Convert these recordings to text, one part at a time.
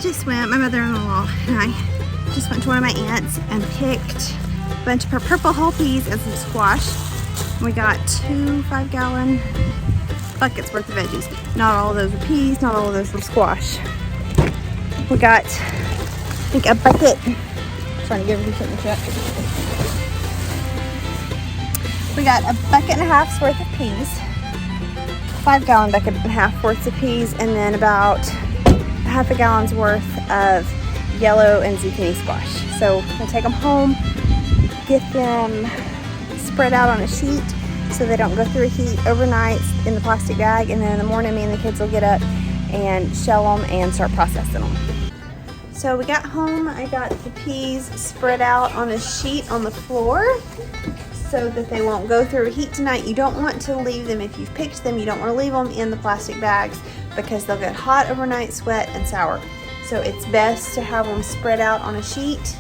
my mother-in-law and I just went to one of my aunts and picked a bunch of her purple whole peas and some squash. We got 2 5-gallon buckets worth of veggies. Not all of those were peas, not all of those were squash. We got, I think, a bucket. I'm trying to get everything in the truck. We got a bucket and a half's worth of peas, 5-gallon bucket and a half worth of peas, and then about half a gallon's worth of yellow and zucchini squash. So I'm gonna take them home, get them spread out on a sheet so they don't go through a heat overnight in the plastic bag, and then in the morning me and the kids will get up and shell them and start processing them. So we got home, I got the peas spread out on a sheet on the floor so that they won't go through a heat tonight. You don't want to leave them, if you've picked them, you don't want to leave them in the plastic bags because they'll get hot overnight, sweat, and sour. So it's best to have them spread out on a sheet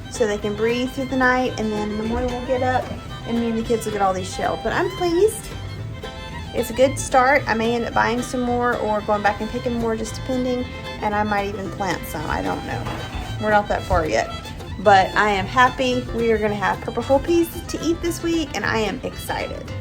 so they can breathe through the night, and then in the morning we'll get up and me and the kids will get all these shelled. But I'm pleased. It's a good start. I may end up buying some more or going back and picking more, just depending, and I might even plant some. I don't know. We're not that far yet. But I am happy. We are going to have purple whole peas to eat this week, and I am excited.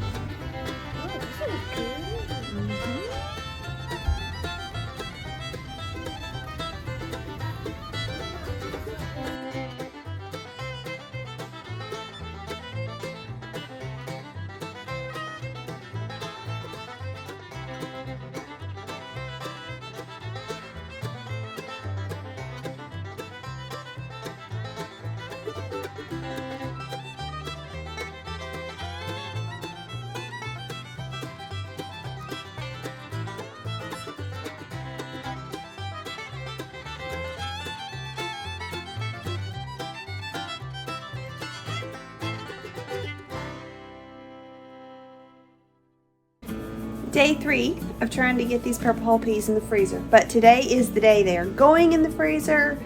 Day 3 of trying to get these purple whole peas in the freezer, but today is the day they are going in the freezer.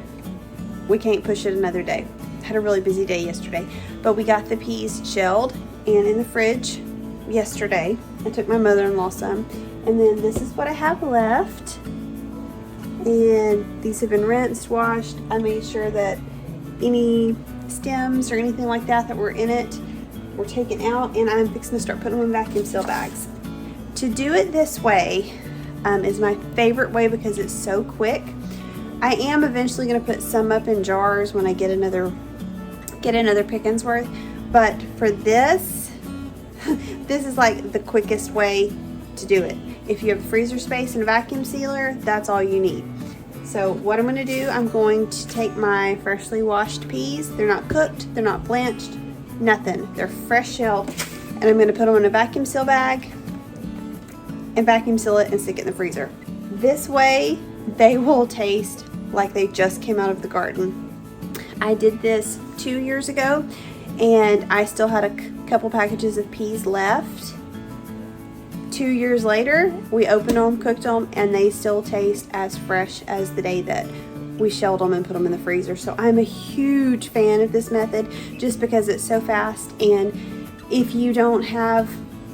We can't push it another day. Had a really busy day yesterday, but we got the peas shelled and in the fridge yesterday. I took my mother-in-law some, and then this is what I have left, and these have been rinsed, washed. I made sure that any stems or anything like that were in it were taken out, and I'm fixing to start putting them in vacuum seal bags. To do it this way is my favorite way because it's so quick. I am eventually going to put some up in jars when I get another pickings worth, but for this, this is like the quickest way to do it. If you have freezer space and a vacuum sealer, that's all you need. So what I'm going to do, I'm going to take my freshly washed peas. They're not cooked, they're not blanched, nothing. They're fresh shelled, and I'm going to put them in a vacuum seal bag and vacuum seal it and stick it in the freezer. This way they will taste like they just came out of the garden. I did this 2 years ago and I still had a couple packages of peas left. 2 years later, we opened them, cooked them, and they still taste as fresh as the day that we shelled them and put them in the freezer. So I'm a huge fan of this method just because it's so fast, and if you don't have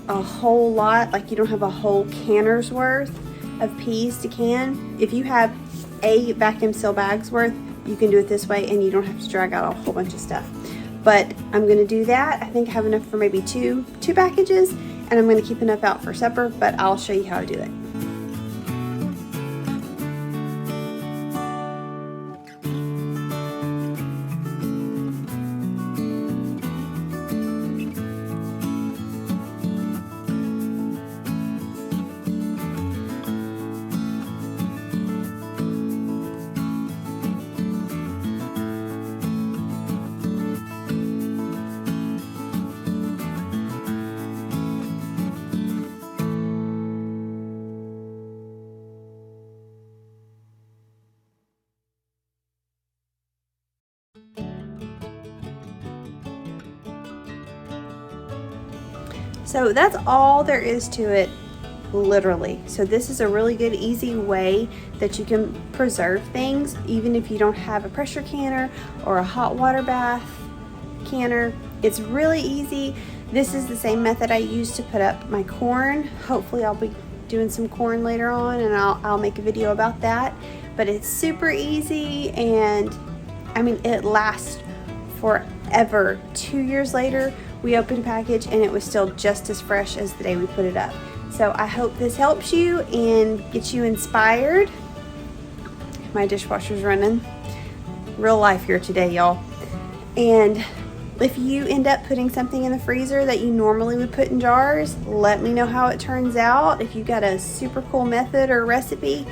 a whole lot, like you don't have a whole canner's worth of peas to can, if you have a vacuum seal bag's worth, you can do it this way and you don't have to drag out a whole bunch of stuff. But I'm going to do that. I think I have enough for maybe two packages, and I'm going to keep enough out for supper, but I'll show you how to do it. So that's all there is to it, literally. So this is a really good, easy way that you can preserve things, even if you don't have a pressure canner or a hot water bath canner. It's really easy. This is the same method I use to put up my corn. Hopefully I'll be doing some corn later on, and I'll make a video about that. But it's super easy, and I mean, it lasts forever. 2 years later, we opened a package and it was still just as fresh as the day we put it up. So I hope this helps you and gets you inspired. My dishwasher's running. Real life here today, y'all. And if you end up putting something in the freezer that you normally would put in jars, let me know how it turns out. If you got a super cool method or recipe,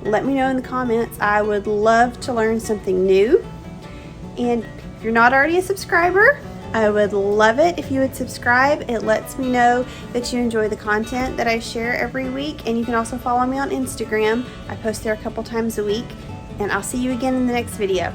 let me know in the comments. I would love to learn something new. And if you're not already a subscriber, I would love it if you would subscribe. It lets me know that you enjoy the content that I share every week. And you can also follow me on Instagram. I post there a couple times a week. And I'll see you again in the next video.